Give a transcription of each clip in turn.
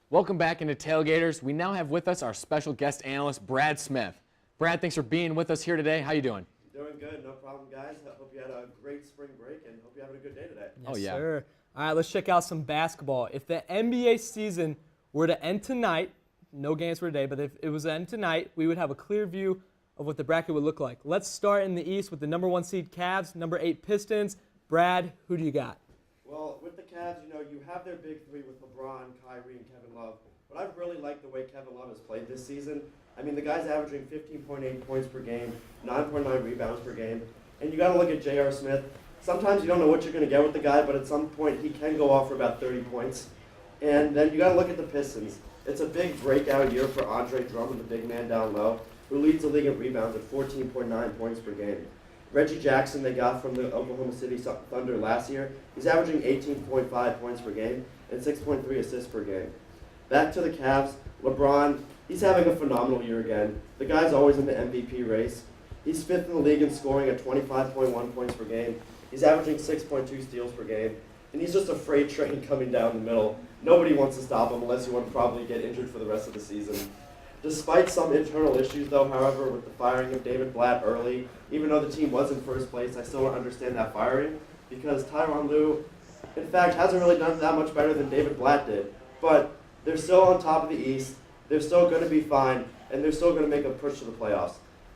Welcome back into Tailgaters. We now have with us our special guest analyst, Brad Smith. Brad, thanks for being with us here today. How you doing? Doing good, no problem, guys. I hope you had a great spring break and hope you're having a good day today. Yes, Oh, yeah. sir. All right, let's check out some basketball. If the NBA season were to end tonight, no games for today, but if it was to end tonight, we would have a clear view of what the bracket would look like. Let's start in the East with the number 1 seed Cavs, number 8 Pistons. Brad, who do you got? Well, with the Cavs, you have their big three with LeBron, Kyrie, and Kevin Love. But I've really liked the way Kevin Love has played this season. I mean, the guy's averaging 15.8 points per game, 9.9 rebounds per game. And you got to look at J.R. Smith. Sometimes you don't know what you're going to get with the guy, but at some point he can go off for about 30 points. And then you got to look at the Pistons. It's a big breakout year for Andre Drummond, the big man down low, who leads the league in rebounds at 14.9 points per game. Reggie Jackson, they got from the Oklahoma City Thunder last year, he's averaging 18.5 points per game and 6.3 assists per game. Back to the Cavs, LeBron, he's having a phenomenal year again. The guy's always in the MVP race. He's 5th in the league in scoring at 25.1 points per game. He's averaging 6.2 steals per game. And he's just a freight train coming down the middle. Nobody wants to stop him unless you want to probably get injured for the rest of the season. Despite some internal issues, though, however, with the firing of David Blatt early, even though the team was in first place, I still don't understand that firing because Tyronn Lue, in fact, hasn't really done that much better than David Blatt did. But they're still on top of the East. They're still going to be fine, and they're still going to make a push to the playoffs.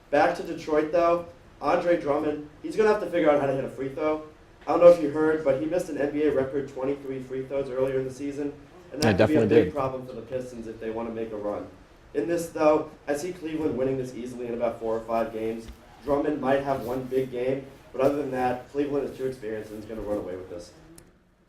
Back to Detroit, though, Andre Drummond, he's going to have to figure out how to hit a free throw. I don't know if you heard, but he missed an NBA record 23 free throws earlier in the season, and that could be a big problem for the Pistons if they want to make a run. In this, though, I see Cleveland winning this easily in about 4 or 5 games. Drummond might have one big game, but other than that, Cleveland is too experienced and is going to run away with this.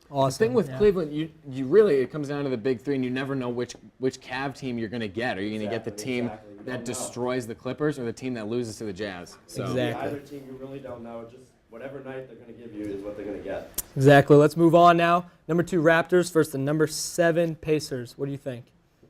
Awesome. The thing with Cleveland, you really, it comes down to the big three, and you never know which Cav team you're going to get. Are you going to get the team that destroys the Clippers or the team that loses to the Jazz? So. Exactly. Either team, you really don't know. Just whatever night they're going to give you is what they're going to get. Exactly. Let's move on now. Number 2 Raptors versus the number 7 Pacers. What do you think?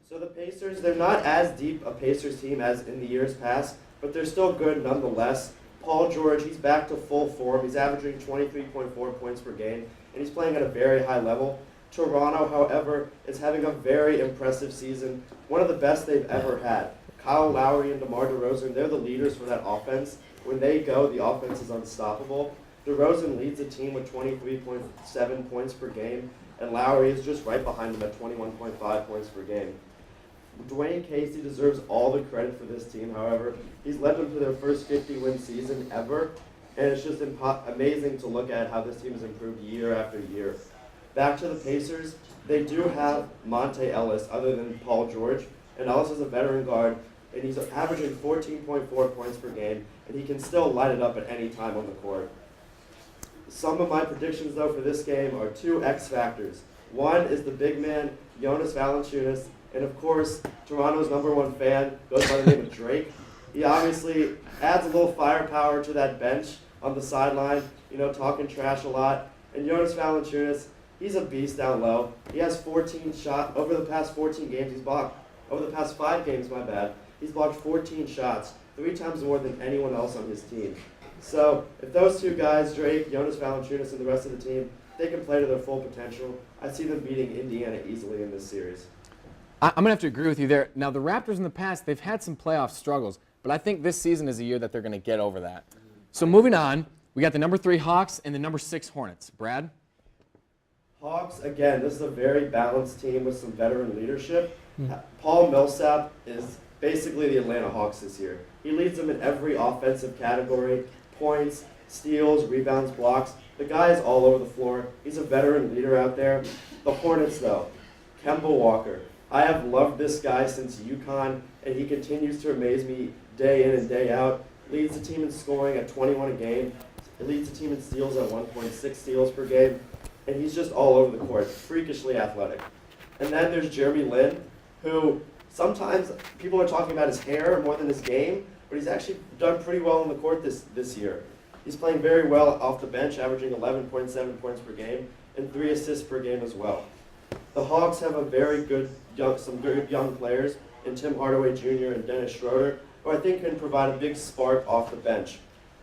So the Pacers, they're not as deep a Pacers team as in the years past, but they're still good nonetheless. Paul George, he's back to full form. He's averaging 23.4 points per game, and he's playing at a very high level. Toronto, however, is having a very impressive season, one of the best they've ever had. Kyle Lowry and DeMar DeRozan, they're the leaders for that offense. When they go, the offense is unstoppable. DeRozan leads the team with 23.7 points per game, and Lowry is just right behind him at 21.5 points per game. Dwayne Casey deserves all the credit for this team, however. He's led them to their first 50-win season ever, and it's just amazing to look at how this team has improved year after year. Back to the Pacers, they do have Monte Ellis other than Paul George, and Ellis is a veteran guard, and he's averaging 14.4 points per game, and he can still light it up at any time on the court. Some of my predictions, though, for this game are 2 X factors. One is the big man, Jonas Valanciunas, and of course, Toronto's #1 fan goes by the name of Drake. He obviously adds a little firepower to that bench on the sideline, talking trash a lot. And Jonas Valanciunas, he's a beast down low. He has 14 shots. Over the past 14 games, he's blocked. Over the past 5 games, my bad, he's blocked 14 shots, 3 times more than anyone else on his team. So if those 2 guys, Drake, Jonas Valanciunas, and the rest of the team, they can play to their full potential, I see them beating Indiana easily in this series. I'm going to have to agree with you there. Now, the Raptors in the past, they've had some playoff struggles, but I think this season is a year that they're going to get over that. So moving on, we got the number 3 Hawks and the number 6 Hornets. Brad? Hawks, again, this is a very balanced team with some veteran leadership. Paul Millsap is basically the Atlanta Hawks this year. He leads them in every offensive category, points, steals, rebounds, blocks. The guy is all over the floor. He's a veteran leader out there. The Hornets, though, Kemba Walker. I have loved this guy since UConn, and he continues to amaze me day in and day out. Leads the team in scoring at 21 a game. He leads the team in steals at 1.6 steals per game. And he's just all over the court, freakishly athletic. And then there's Jeremy Lin, who sometimes people are talking about his hair more than his game, but he's actually done pretty well on the court this year. He's playing very well off the bench, averaging 11.7 points per game and 3 assists per game as well. The Hawks have a very good, some good young players in Tim Hardaway Jr. and Dennis Schroeder, who I think can provide a big spark off the bench.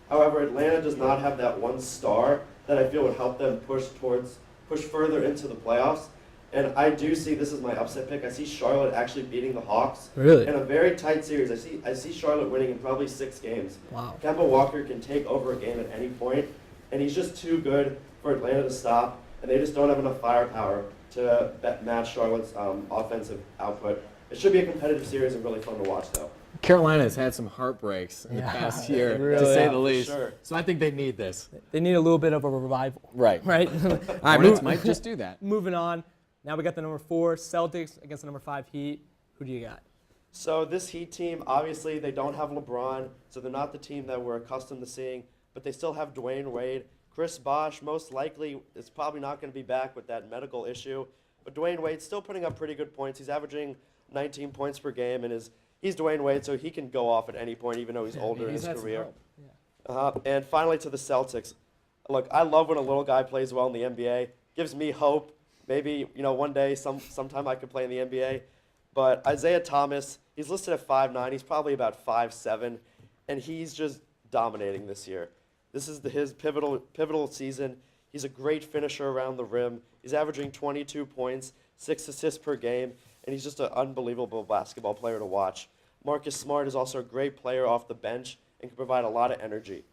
However, Atlanta does not have that one star that I feel would help them push further into the playoffs. And I do see, this is my upset pick, I see Charlotte actually beating the Hawks. Really? In a very tight series. I see Charlotte winning in probably 6 games. Wow. Kemba Walker can take over a game at any point, and he's just too good for Atlanta to stop, and they just don't have enough firepower to match Charlotte's offensive output. It should be a competitive series and really fun to watch, though. Carolina has had some heartbreaks in the past year, really to say have, the for least. sure. So I think they need this. They need a little bit of a revival. Right. Right? All right, Hornets might just do that. moving on. Now we got the number 4 Celtics against the number 5 Heat. Who do you got? So this Heat team, obviously, they don't have LeBron, so they're not the team that we're accustomed to seeing, but they still have Dwayne Wade. Chris Bosh, most likely, is probably not going to be back with that medical issue, but Dwayne Wade's still putting up pretty good points. He's averaging 19 points per game, and he's Dwayne Wade, so he can go off at any point, even though he's older in his career. And finally, to the Celtics. Look, I love when a little guy plays well in the NBA. Gives me hope. Maybe, one day, sometime I could play in the NBA. But Isaiah Thomas, he's listed at 5'9". He's probably about 5'7", and he's just dominating this year. This is his pivotal season. He's a great finisher around the rim. He's averaging 22 points, 6 assists per game, and he's just an unbelievable basketball player to watch. Marcus Smart is also a great player off the bench and can provide a lot of energy.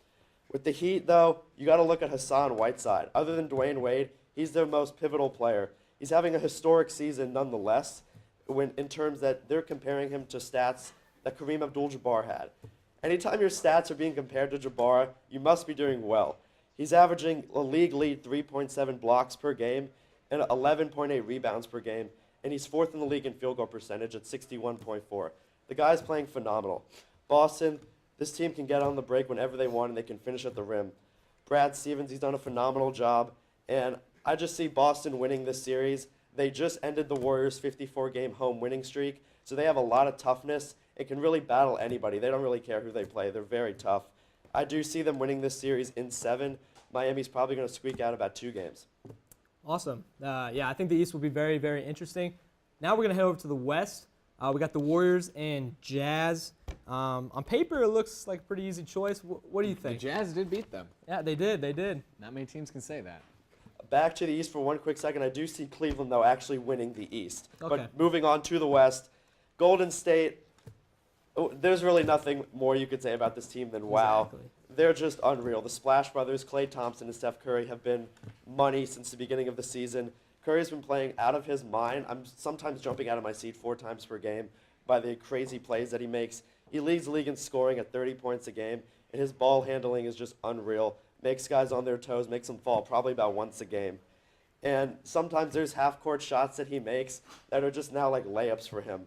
With the Heat, though, you got to look at Hassan Whiteside. Other than Dwayne Wade, he's their most pivotal player. He's having a historic season nonetheless, in terms that they're comparing him to stats that Kareem Abdul-Jabbar had. Anytime your stats are being compared to Jabbar, you must be doing well. He's averaging a league lead 3.7 blocks per game and 11.8 rebounds per game, and he's 4th in the league in field goal percentage at 61.4. The guy's playing phenomenal. Boston, this team can get on the break whenever they want, and they can finish at the rim. Brad Stevens, he's done a phenomenal job, and I just see Boston winning this series. They just ended the Warriors' 54-game home winning streak, so they have a lot of toughness and can really battle anybody. They don't really care who they play. They're very tough. I do see them winning this series in 7. Miami's probably going to squeak out about 2 games. Awesome. I think the East will be very, very interesting. Now we're going to head over to the West. We got the Warriors and Jazz. On paper, it looks like a pretty easy choice. What do you think? The Jazz did beat them. Yeah, they did. Not many teams can say that. Back to the East for one quick second. I do see Cleveland, though, actually winning the East. Okay. But moving on to the West, Golden State, there's really nothing more you could say about this team than wow. Exactly. They're just unreal. The Splash Brothers, Klay Thompson and Steph Curry, have been money since the beginning of the season. Curry's been playing out of his mind. I'm sometimes jumping out of my seat 4 times per game by the crazy plays that he makes. He leads the league in scoring at 30 points a game, and his ball handling is just unreal. Makes guys on their toes, makes them fall probably about once a game. And sometimes there's half-court shots that he makes that are just now like layups for him.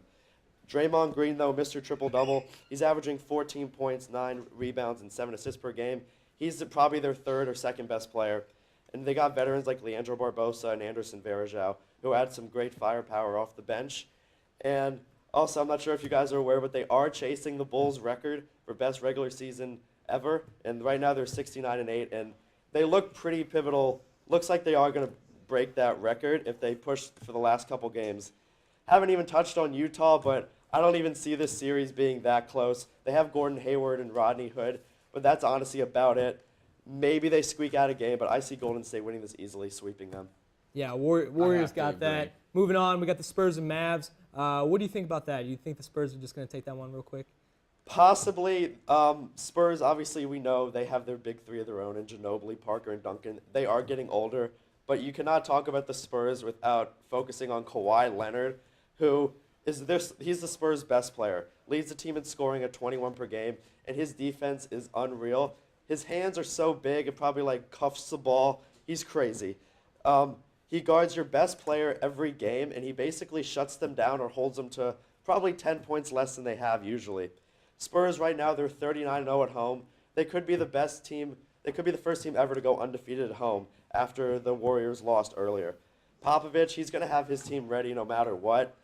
Draymond Green, though, Mr. Triple-Double, he's averaging 14 points, 9 rebounds, and 7 assists per game. He's probably their 3rd or 2nd best player. And they got veterans like Leandro Barbosa and Anderson Varejao, who add some great firepower off the bench. And also, I'm not sure if you guys are aware, but they are chasing the Bulls' record for best regular season ever. And right now they're 69-8, and they look pretty pivotal. Looks like they are going to break that record if they push for the last couple games. Haven't even touched on Utah, but I don't even see this series being that close. They have Gordon Hayward and Rodney Hood, but that's honestly about it. Maybe they squeak out a game, but I see Golden State winning this easily, sweeping them. Yeah, Warriors to got agree. that. Moving on, we got the Spurs and Mavs. What do you think about that? Do you think the Spurs are just going to take that one real quick? Possibly. Spurs, obviously, we know they have their big 3 of their own in Ginobili, Parker, and Duncan. They are getting older, but you cannot talk about the Spurs without focusing on Kawhi Leonard, who he's the Spurs' best player. Leads the team in scoring at 21 per game, and his defense is unreal. His hands are so big, it probably like cuffs the ball. He's crazy. He guards your best player every game, and he basically shuts them down or holds them to probably 10 points less than they have usually. Spurs right now, they're 39-0 at home. They could be the best team. They could be the first team ever to go undefeated at home after the Warriors lost earlier. Popovich, he's going to have his team ready no matter what.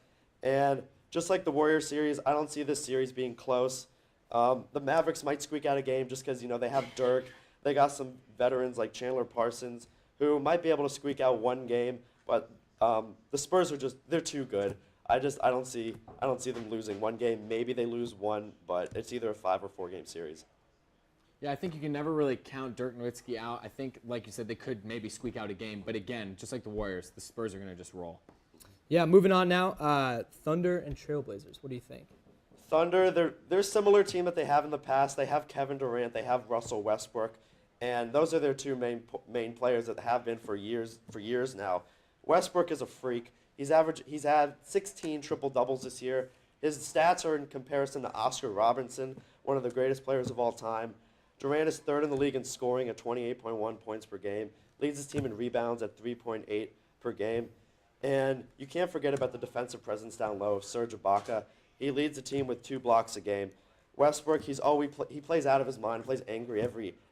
And just like the Warriors series, I don't see this series being close. The Mavericks might squeak out a game just because, they have Dirk. They got some veterans like Chandler Parsons who might be able to squeak out one game, but the Spurs they're too good. I don't see them losing one game. Maybe they lose one, but it's either a 5 or 4 game series. Yeah, I think you can never really count Dirk Nowitzki out. I think, like you said, they could maybe squeak out a game. But again, just like the Warriors, the Spurs are going to just roll. Yeah, moving on now. Thunder and Trailblazers. What do you think? Thunder, they're a similar team that they have in the past. They have Kevin Durant, they have Russell Westbrook, and those are their two main players that have been for years now. Westbrook is a freak. He's had 16 triple doubles this year. His stats are in comparison to Oscar Robertson, one of the greatest players of all time. Durant is third in the league in scoring at 28.1 points per game, leads his team in rebounds at 3.8 per game. And you can't forget about the defensive presence down low of Serge Ibaka. He leads the team with 2 blocks a game. Westbrook, he plays out of his mind, plays angry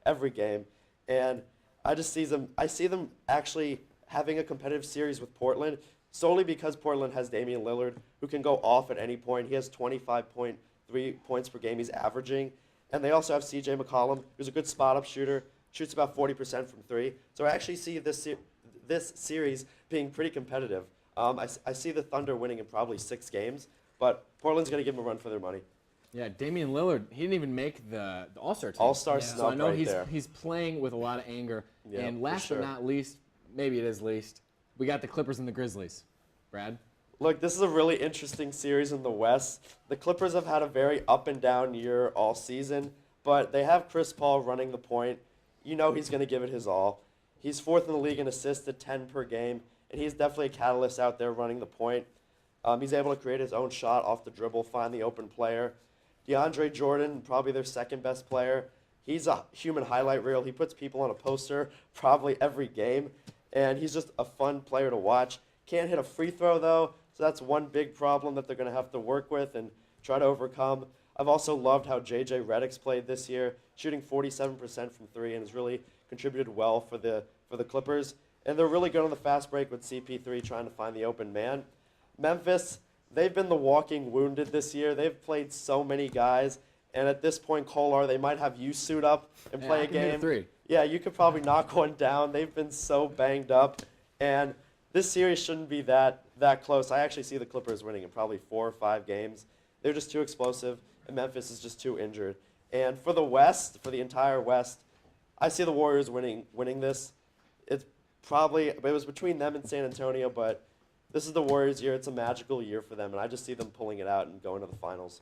every game. And I see them actually having a competitive series with Portland solely because Portland has Damian Lillard, who can go off at any point. He has 25.3 points per game he's averaging. And they also have CJ McCollum, who's a good spot-up shooter, shoots about 40% from 3. So I actually see this series being pretty competitive. I see the Thunder winning in probably 6 games, but Portland's going to give them a run for their money. Yeah, Damian Lillard, he didn't even make the All-Star team. All-Star So I snub know right there. he's playing with a lot of anger. Yeah, and for last sure. but not least, maybe it is least, we got the Clippers and the Grizzlies. Brad? Look, this is a really interesting series in the West. The Clippers have had a very up and down year all season, but they have Chris Paul running the point. You know he's going to give it his all. He's 4th in the league in assists at 10 per game, and he's definitely a catalyst out there running the point. He's able to create his own shot off the dribble, find the open player. DeAndre Jordan, probably their second best player. He's a human highlight reel. He puts people on a poster probably every game, and he's just a fun player to watch. Can't hit a free throw, though, so that's one big problem that they're going to have to work with and try to overcome. I've also loved how J.J. Redick's played this year, shooting 47% from 3, and has really contributed well for the Clippers. And they're really good on the fast break with CP3 trying to find the open man. Memphis, they've been the walking wounded this year. They've played so many guys, and at this point, Kolar, they might have you suit up and play I a can hit game. 3. Yeah, you could probably knock one down. They've been so banged up, and this series shouldn't be that close. I actually see the Clippers winning in probably 4 or 5 games. They're just too explosive, and Memphis is just too injured. And for the West, for the entire West, I see the Warriors winning this. It was between them and San Antonio, but this is the Warriors' year. It's a magical year for them, and I just see them pulling it out and going to the finals.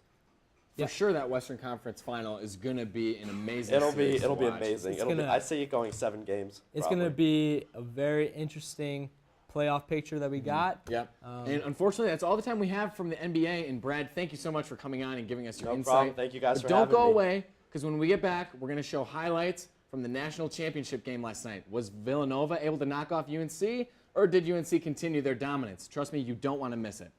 For sure, that Western Conference final is going to be an amazing It'll series be to watch. amazing. I see it going 7 games. It's going to be a very interesting playoff picture that we got. Yep. And unfortunately, that's all the time we have from the NBA. And Brad, thank you so much for coming on and giving us your No insight. problem. Thank you guys But for having me. don't go away, because when we get back, we're going to show highlights from the national championship game last night. Was Villanova able to knock off UNC, or did UNC continue their dominance? Trust me, you don't want to miss it.